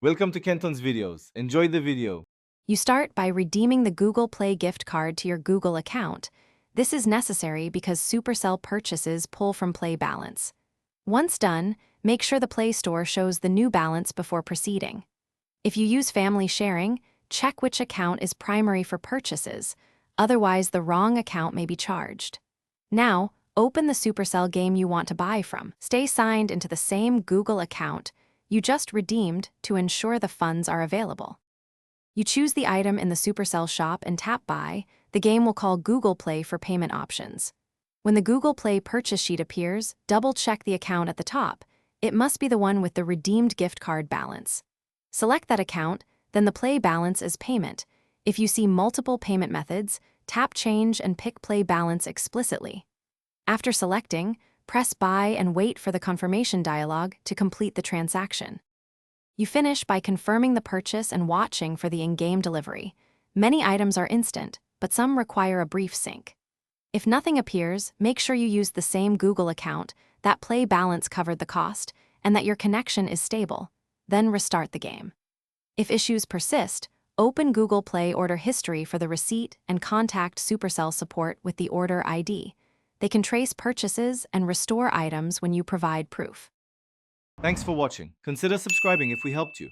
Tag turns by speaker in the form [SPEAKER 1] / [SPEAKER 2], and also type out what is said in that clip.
[SPEAKER 1] Welcome to Kenton's videos. Enjoy the video.
[SPEAKER 2] You start by redeeming the Google Play gift card to your Google account. This is necessary because Supercell purchases pull from Play balance. Once done, make sure the Play Store shows the new balance before proceeding. If you use family sharing, check which account is primary for purchases, otherwise the wrong account may be charged. Now, open the Supercell game you want to buy from. Stay signed into the same Google account you just redeemed to ensure the funds are available. You choose the item in the Supercell shop and tap Buy. The game will call Google Play for payment options. When the Google Play purchase sheet appears, double-check the account at the top. It must be the one with the redeemed gift card balance. Select that account, then the Play balance as payment. If you see multiple payment methods, tap Change and pick Play balance explicitly. After selecting, press Buy and wait for the confirmation dialog to complete the transaction. You finish by confirming the purchase and watching for the in-game delivery. Many items are instant, but some require a brief sync. If nothing appears, make sure you use the same Google account, that Play balance covered the cost, and that your connection is stable. Then restart the game. If issues persist, open Google Play order history for the receipt and contact Supercell support with the order ID. They can trace purchases and restore items when you provide proof.
[SPEAKER 1] Thanks for watching. Consider subscribing if we helped you.